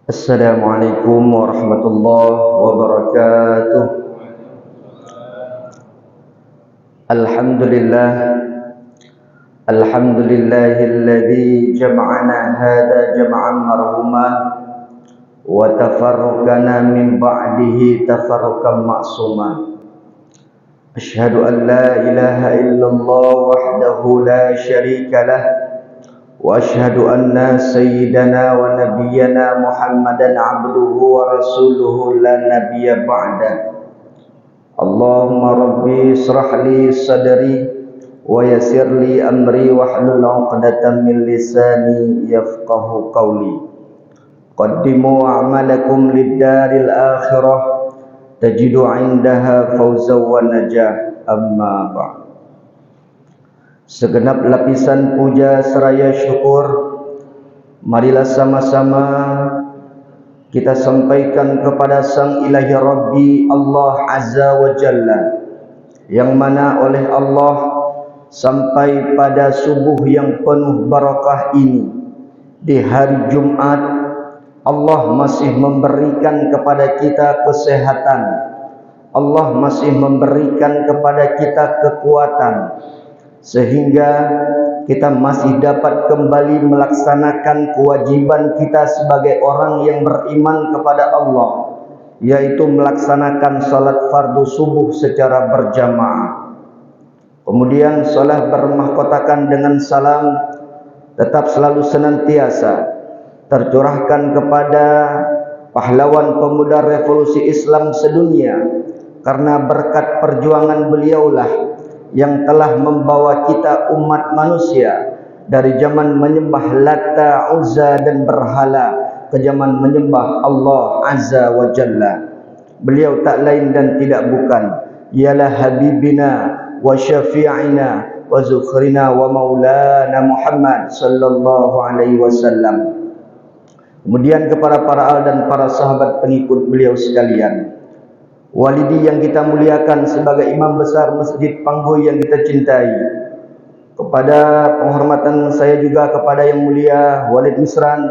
Assalamualaikum warahmatullahi wabarakatuh. Alhamdulillah, alhamdulillahilladzi jama'ana hada jama'an marhuma wa tafarraqana min ba'dihi tafarruqan ma'suma. Asyhadu an la ilaha illallah wahdahu la syarika lah wa asyhadu anna sayyidana wa nabiyyana Muhammadan abduhu wa rasuluhu la nabiyya ba'da. Allahumma rabbi israh li sadri wa yassir li amri wahlul 'uqdatam min lisani yafqahu qawli. Qaddimu a'malakum lid-daril akhirah tajidu 'indaha fawzan wa najah, amma ba'd. Segenap lapisan puja seraya syukur marilah sama-sama kita sampaikan kepada Sang Ilahi Rabbi Allah Azza wa Jalla, yang mana oleh Allah sampai pada subuh yang penuh barakah ini di hari Jumat, Allah masih memberikan kepada kita kesehatan, Allah masih memberikan kepada kita kekuatan, sehingga kita masih dapat kembali melaksanakan kewajiban kita sebagai orang yang beriman kepada Allah, yaitu melaksanakan salat fardu subuh secara berjamaah. Kemudian salat bermahkotakan dengan salam tetap selalu senantiasa tercurahkan kepada pahlawan pemuda revolusi Islam sedunia, karena berkat perjuangan beliaulah yang telah membawa kita umat manusia dari zaman menyembah Lata, Uzza dan berhala ke zaman menyembah Allah Azza wa Jalla. Beliau tak lain dan tidak bukan ialah Habibina wa Syafi'ina wa Zukhrina wa Maulana Muhammad sallallahu alaihi wasallam. Kemudian kepada para al dan para sahabat pengikut beliau sekalian, walidi yang kita muliakan sebagai imam besar Masjid Panggoy yang kita cintai, kepada penghormatan saya juga kepada yang mulia Walid Misran,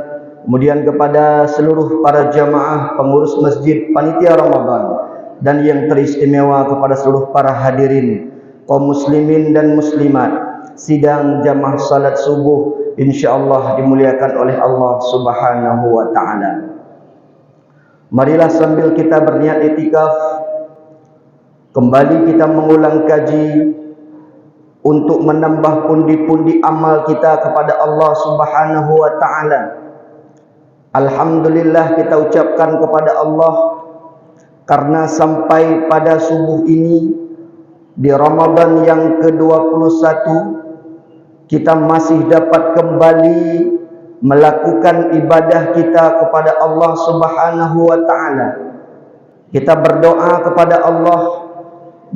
kemudian kepada seluruh para jamaah pengurus masjid panitia Ramadan, dan yang teristimewa kepada seluruh para hadirin kaum muslimin dan muslimat sidang jamaah salat subuh insyaallah dimuliakan oleh Allah Subhanahu wa taala. Marilah sambil kita berniat itikaf, kembali kita mengulang kaji untuk menambah pundi-pundi amal kita kepada Allah Subhanahu wa taala. Alhamdulillah kita ucapkan kepada Allah karena sampai pada subuh ini di Ramadan yang ke-21 kita masih dapat kembali melakukan ibadah kita kepada Allah Subhanahu wa taala. Kita berdoa kepada Allah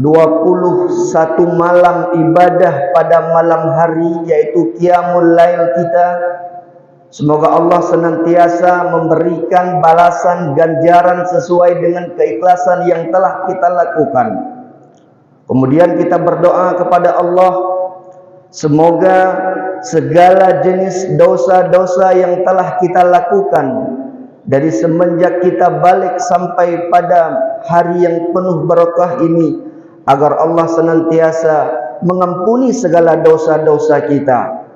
21 malam ibadah pada malam hari, yaitu qiyamul lail kita. Semoga Allah senantiasa memberikan balasan ganjaran sesuai dengan keikhlasan yang telah kita lakukan. Kemudian kita berdoa kepada Allah, semoga segala jenis dosa-dosa yang telah kita lakukan dari semenjak kita balik sampai pada hari yang penuh barakah ini, agar Allah senantiasa mengampuni segala dosa-dosa kita.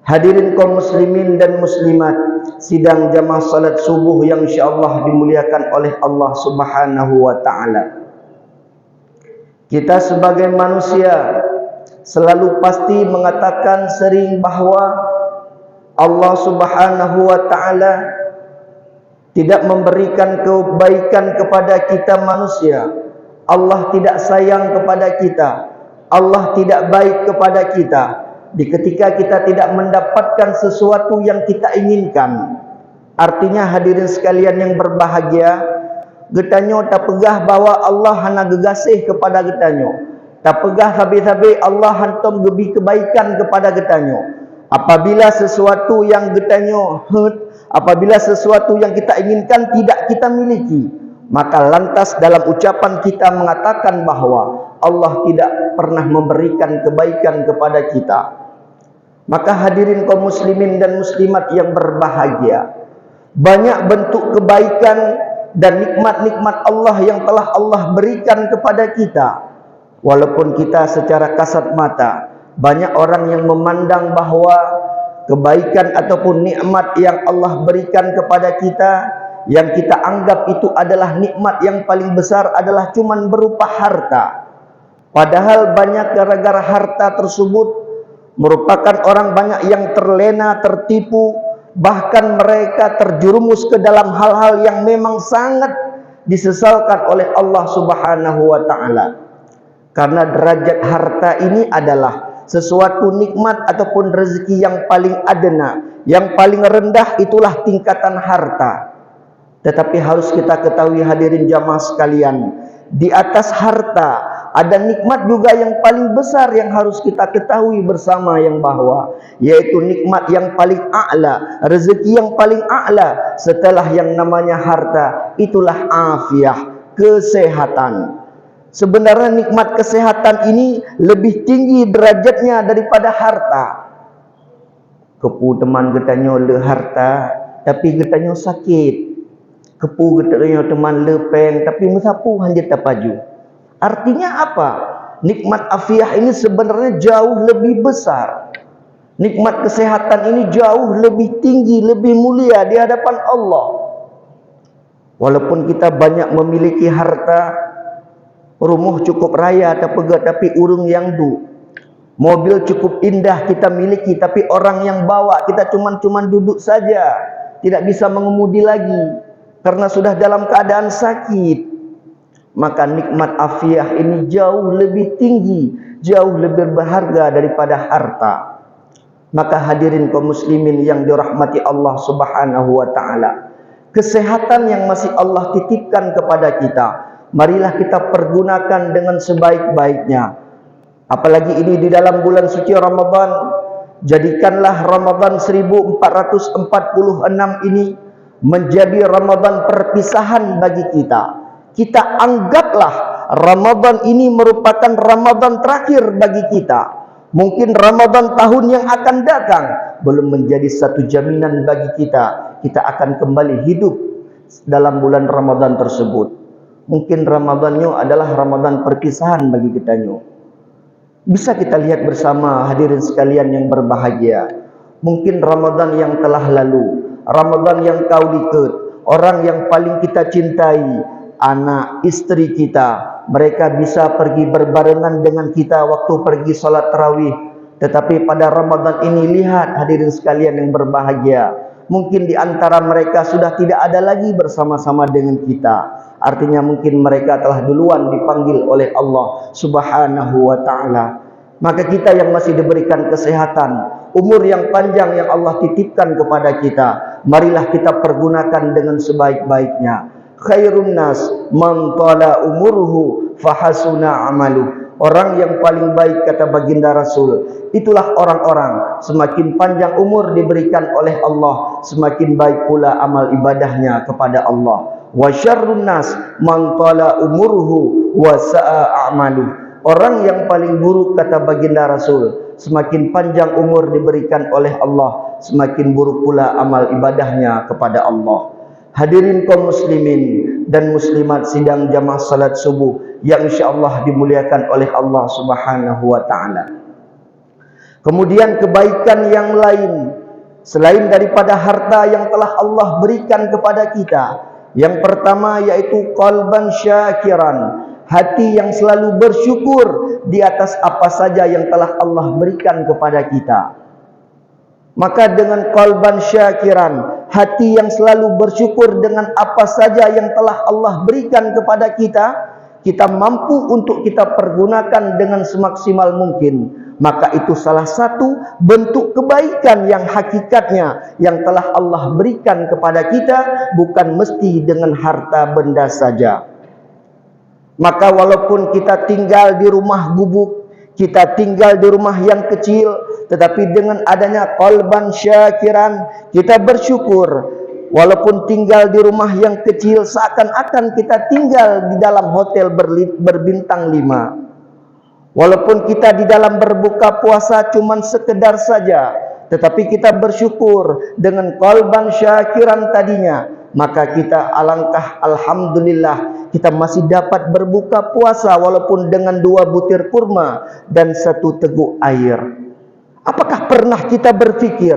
Hadirin kaum muslimin dan muslimat sidang jamaah salat subuh yang insyaallah dimuliakan oleh Allah Subhanahu wa taala. Kita sebagai manusia selalu pasti mengatakan sering bahawa Allah Subhanahu wa taala tidak memberikan kebaikan kepada kita manusia. Allah tidak sayang kepada kita. Allah tidak baik kepada kita di ketika kita tidak mendapatkan sesuatu yang kita inginkan. Artinya hadirin sekalian yang berbahagia, getanyo tak pegah bahawa Allah hana gegasih kepada getanyo. Tak pegah habis-habis Allah hantam gebi kebaikan kepada getanyo. Apabila sesuatu yang getanyo apabila sesuatu yang kita inginkan tidak kita miliki, maka lantas dalam ucapan kita mengatakan bahawa Allah tidak pernah memberikan kebaikan kepada kita. Maka hadirin kaum muslimin dan muslimat yang berbahagia, banyak bentuk kebaikan dan nikmat-nikmat Allah yang telah Allah berikan kepada kita. Walaupun kita secara kasat mata, banyak orang yang memandang bahwa kebaikan ataupun nikmat yang Allah berikan kepada kita, yang kita anggap itu adalah nikmat yang paling besar, adalah cuman berupa harta. Padahal banyak gara-gara harta tersebut merupakan orang banyak yang terlena, tertipu, bahkan mereka terjerumus ke dalam hal-hal yang memang sangat disesalkan oleh Allah Subhanahu wa taala. Karena derajat harta ini adalah sesuatu nikmat ataupun rezeki yang paling adna, yang paling rendah, itulah tingkatan harta. Tetapi harus kita ketahui hadirin jamaah sekalian, di atas harta ada nikmat juga yang paling besar yang harus kita ketahui bersama yang bahwa, yaitu nikmat yang paling a'la, rezeki yang paling a'la setelah yang namanya harta, itulah afiah, kesehatan. Sebenarnya nikmat kesehatan ini lebih tinggi derajatnya daripada harta. Kepu teman getanyo le harta tapi getanyo sakit. Kepu getanyo teman le pen tapi mesapu hanya tapaju. Artinya apa? Nikmat afiah ini sebenarnya jauh lebih besar. Nikmat kesehatan ini jauh lebih tinggi, lebih mulia di hadapan Allah. Walaupun kita banyak memiliki harta, rumah cukup raya tapi urung yang du, mobil cukup indah kita miliki, tapi orang yang bawa kita cuman duduk saja, tidak bisa mengemudi lagi karena sudah dalam keadaan sakit. Maka nikmat afiah ini jauh lebih tinggi, jauh lebih berharga daripada harta. Maka hadirin kaum muslimin yang dirahmati Allah Subhanahu wa taala, kesehatan yang masih Allah titipkan kepada kita, marilah kita pergunakan dengan sebaik-baiknya. Apalagi ini di dalam bulan suci Ramadan, jadikanlah Ramadan 1446 ini menjadi Ramadan perpisahan bagi kita. Kita anggaplah Ramadan ini merupakan Ramadan terakhir bagi kita. Mungkin Ramadan tahun yang akan datang belum menjadi satu jaminan bagi kita. Kita akan kembali hidup dalam bulan Ramadan tersebut. Mungkin Ramadannya adalah Ramadan perpisahan bagi kita. Bisa kita lihat bersama hadirin sekalian yang berbahagia. Mungkin Ramadan yang telah lalu, Ramadan yang kau diket, orang yang paling kita cintai, anak, istri kita, mereka bisa pergi berbarengan dengan kita waktu pergi sholat tarawih. Tetapi pada Ramadan ini, lihat hadirin sekalian yang berbahagia, mungkin di antara mereka sudah tidak ada lagi bersama-sama dengan kita. Artinya mungkin mereka telah duluan dipanggil oleh Allah Subhanahu wa ta'ala. Maka kita yang masih diberikan kesehatan, umur yang panjang yang Allah titipkan kepada kita, marilah kita pergunakan dengan sebaik-baiknya. Khairun nas man tala umuruhu fahasuna amaluh. Orang yang paling baik, kata baginda Rasul, itulah orang-orang semakin panjang umur diberikan oleh Allah, semakin baik pula amal ibadahnya kepada Allah. Wa syarrun nas man tala umuruhu wa sa'a amaluh. Orang yang paling buruk, kata baginda Rasul, semakin panjang umur diberikan oleh Allah, semakin buruk pula amal ibadahnya kepada Allah. Hadirin kaum muslimin dan muslimat sidang jamaah salat subuh yang insyaallah dimuliakan oleh Allah Subhanahu wa taala. Kemudian kebaikan yang lain selain daripada harta yang telah Allah berikan kepada kita, yang pertama yaitu qalban syakiran, hati yang selalu bersyukur di atas apa saja yang telah Allah berikan kepada kita. Maka dengan qalban syakiran, hati yang selalu bersyukur dengan apa saja yang telah Allah berikan kepada kita, kita mampu untuk kita pergunakan dengan semaksimal mungkin. Maka itu salah satu bentuk kebaikan yang hakikatnya yang telah Allah berikan kepada kita, bukan mesti dengan harta benda saja. Maka walaupun kita tinggal di rumah gubuk, kita tinggal di rumah yang kecil, tetapi dengan adanya qalban syakiran, kita bersyukur. Walaupun tinggal di rumah yang kecil, seakan-akan kita tinggal di dalam hotel berbintang 5. Walaupun kita di dalam berbuka puasa cuman sekedar saja tetapi kita bersyukur dengan qalban syakiran tadinya, maka kita alangkah alhamdulillah kita masih dapat berbuka puasa walaupun dengan 2 butir kurma dan 1 teguk air. Apakah pernah kita berpikir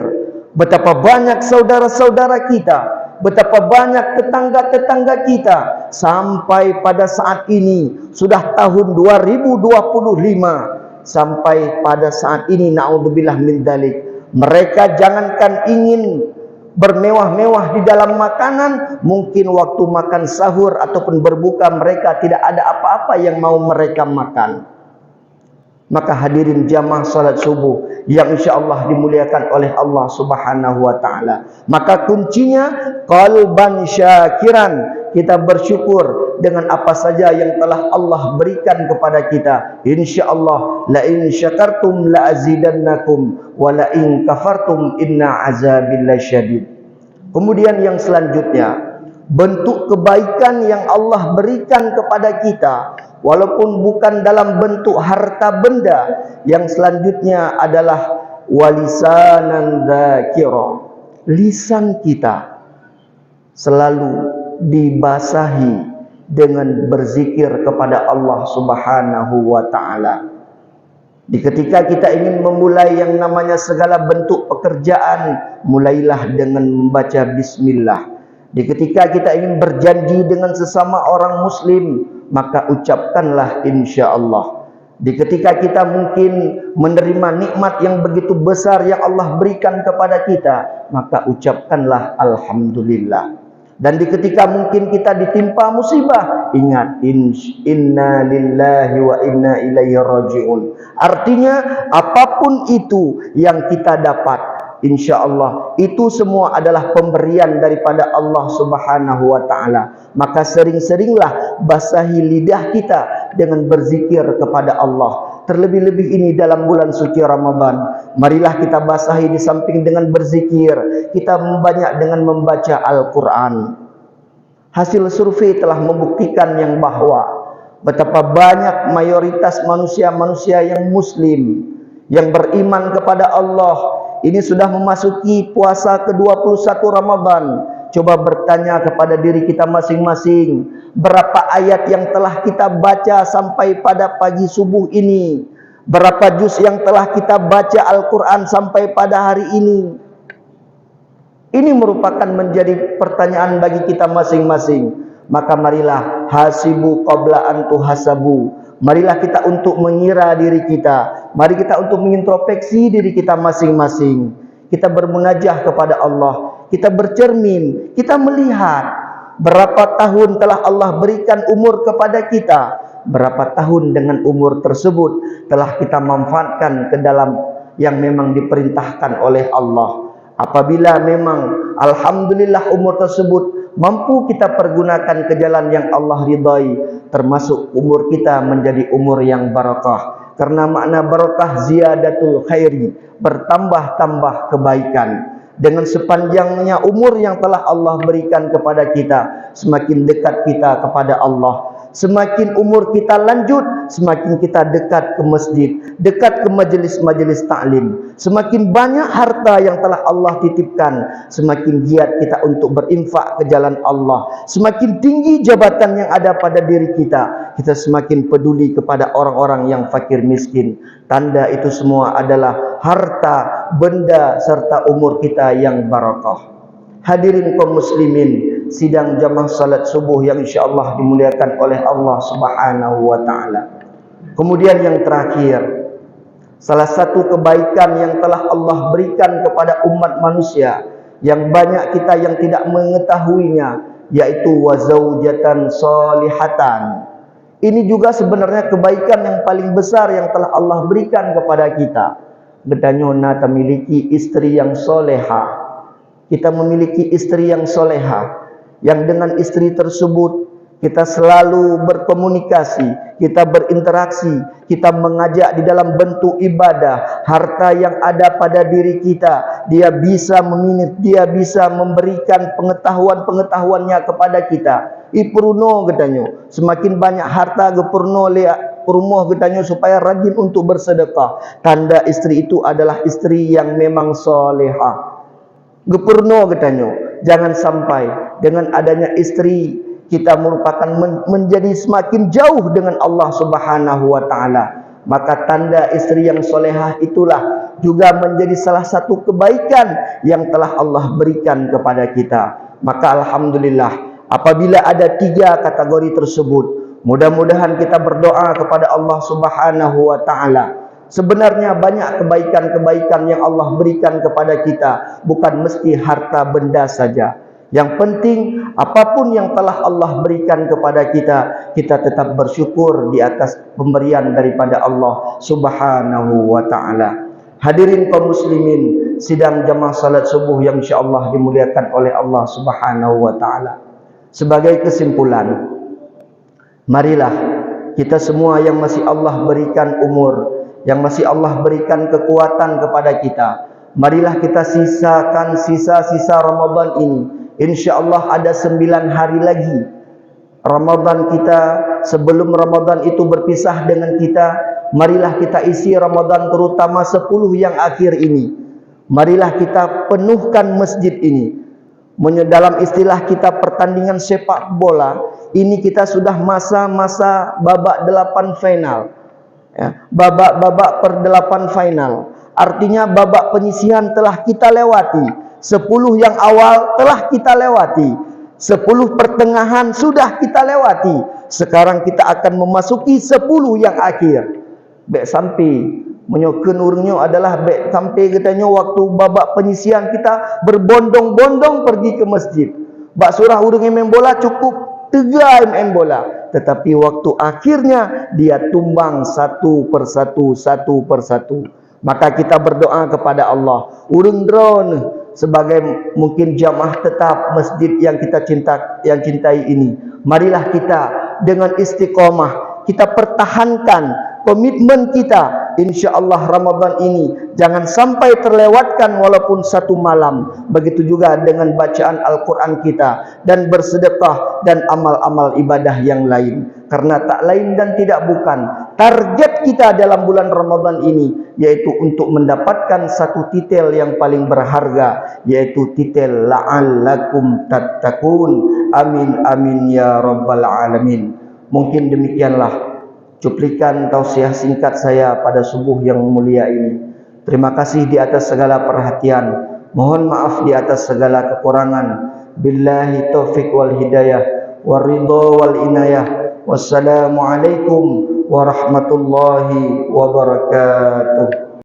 betapa banyak saudara-saudara kita, betapa banyak tetangga-tetangga kita sampai pada saat ini sudah tahun 2025, sampai pada saat ini naudzubillah min dzalik, mereka jangankan ingin bermewah-mewah di dalam makanan, mungkin waktu makan sahur ataupun berbuka mereka tidak ada apa-apa yang mau mereka makan. Maka hadirin jamaah salat subuh yang insyaallah dimuliakan oleh Allah Subhanahu wa taala, maka kuncinya qalban syakiran, kita bersyukur dengan apa saja yang telah Allah berikan kepada kita. Insyaallah la in syakartum la azidannakum wa la in kafartum inna azabi lasyadid. Kemudian yang selanjutnya, bentuk kebaikan yang Allah berikan kepada kita walaupun bukan dalam bentuk harta benda, yang selanjutnya adalah walisanan dzakira. Lisan kita selalu dibasahi dengan berzikir kepada Allah Subhanahu wa taala. Di ketika kita ingin memulai yang namanya segala bentuk pekerjaan, mulailah dengan membaca bismillah. Di ketika kita ingin berjanji dengan sesama orang muslim, maka ucapkanlah insyaallah. Di ketika kita mungkin menerima nikmat yang begitu besar yang Allah berikan kepada kita, maka ucapkanlah alhamdulillah. Dan di ketika mungkin kita ditimpa musibah, ingat inna lillahi wa inna ilaihi raji'un. Artinya apapun itu yang kita dapat, insyaallah itu semua adalah pemberian daripada Allah Subhanahu wa taala. Maka sering-seringlah basahi lidah kita dengan berzikir kepada Allah. Terlebih-lebih ini dalam bulan suci Ramadan, marilah kita basahi di samping dengan berzikir, kita membanyak dengan membaca Al-Quran. Hasil survei telah membuktikan yang bahwa betapa banyak mayoritas manusia-manusia yang muslim, yang beriman kepada Allah, ini sudah memasuki puasa ke-21 Ramadan. Coba bertanya kepada diri kita masing-masing, berapa ayat yang telah kita baca sampai pada pagi subuh ini? Berapa juz yang telah kita baca Al-Quran sampai pada hari ini? Ini merupakan menjadi pertanyaan bagi kita masing-masing. Maka marilah hasibu qabla an tuhasabu. Marilah kita untuk mengira diri kita. Mari kita untuk mengintrospeksi diri kita masing-masing. Kita bermunajah kepada Allah. Kita bercermin, kita melihat berapa tahun telah Allah berikan umur kepada kita, berapa tahun dengan umur tersebut telah kita manfaatkan ke dalam yang memang diperintahkan oleh Allah. Apabila memang alhamdulillah umur tersebut mampu kita pergunakan ke jalan yang Allah ridai, termasuk umur kita menjadi umur yang barakah. Karena makna barakah ziyadatul khairi, bertambah-tambah kebaikan. Dengan sepanjangnya umur yang telah Allah berikan kepada kita, semakin dekat kita kepada Allah. Semakin umur kita lanjut, semakin kita dekat ke masjid, dekat ke majelis-majelis taklim. Semakin banyak harta yang telah Allah titipkan, semakin giat kita untuk berinfak ke jalan Allah. Semakin tinggi jabatan yang ada pada diri kita, kita semakin peduli kepada orang-orang yang fakir miskin. Tanda itu semua adalah harta, benda, serta umur kita yang barakah. Hadirin kaum muslimin, sidang jamaah salat subuh yang insyaallah dimuliakan oleh Allah Subhanahu wa taala. Kemudian yang terakhir, salah satu kebaikan yang telah Allah berikan kepada umat manusia yang banyak kita yang tidak mengetahuinya, yaitu wazaujatan solihatan. Ini juga sebenarnya kebaikan yang paling besar yang telah Allah berikan kepada kita. Bedanyona kita memiliki istri yang soleha. Kita memiliki istri yang soleha, yang dengan istri tersebut kita selalu berkomunikasi, kita berinteraksi, kita mengajak di dalam bentuk ibadah. Harta yang ada pada diri kita, dia bisa meminit, dia bisa memberikan pengetahuan-pengetahuannya kepada kita. Ipurno katanya, semakin banyak harta gepurno rumah katanya supaya rajin untuk bersedekah. Tanda isteri itu adalah isteri yang memang solehah. Gepurno katanya, jangan sampai dengan adanya istri kita merupakan menjadi semakin jauh dengan Allah Subhanahu wa taala. Maka tanda istri yang solehah itulah juga menjadi salah satu kebaikan yang telah Allah berikan kepada kita. Maka alhamdulillah, apabila ada 3 kategori tersebut, mudah-mudahan kita berdoa kepada Allah Subhanahu wa taala. Sebenarnya banyak kebaikan-kebaikan yang Allah berikan kepada kita, bukan mesti harta benda saja. Yang penting apapun yang telah Allah berikan kepada kita, kita tetap bersyukur di atas pemberian daripada Allah Subhanahu wa taala. Hadirin kaum muslimin, sidang jamaah salat subuh yang insyaallah dimuliakan oleh Allah Subhanahu wa taala. Sebagai kesimpulan, marilah kita semua yang masih Allah berikan umur, yang masih Allah berikan kekuatan kepada kita, marilah kita sisakan sisa-sisa Ramadan ini. InsyaAllah ada 9 hari lagi Ramadan kita. Sebelum Ramadan itu berpisah dengan kita, marilah kita isi Ramadan terutama 10 yang akhir ini. Marilah kita penuhkan masjid ini. Dalam istilah kita pertandingan sepak bola, ini kita sudah masa-masa babak 8 final. Ya, babak per 8 final. Artinya babak penyisihan telah kita lewati. 10 yang awal telah kita lewati, 10 pertengahan sudah kita lewati. Sekarang kita akan memasuki 10 yang akhir. Bek sampai menyokan urungnya adalah bek sampai katanya waktu babak penyisihan kita berbondong-bondong pergi ke masjid. Bak surah urung main bola cukup 3 main bola. Tetapi waktu akhirnya dia tumbang satu persatu. Maka kita berdoa kepada Allah. Urung drone sebagai mungkin jamaah tetap masjid yang kita cintai ini, marilah kita dengan istiqomah kita pertahankan komitmen kita. InsyaAllah Ramadan ini jangan sampai terlewatkan walaupun 1 malam. Begitu juga dengan bacaan Al-Quran kita dan bersedekah dan amal-amal ibadah yang lain. Karena tak lain dan tidak bukan, target kita dalam bulan Ramadan ini yaitu untuk mendapatkan satu titel yang paling berharga, yaitu titel la'allakum tattaqun. Amin amin ya rabbal alamin. Mungkin demikianlah cuplikan tausiah singkat saya pada subuh yang mulia ini. Terima kasih di atas segala perhatian. Mohon maaf di atas segala kekurangan. Billahi taufiq wal hidayah, waridha wal inayah. Wassalamualaikum warahmatullahi wabarakatuh.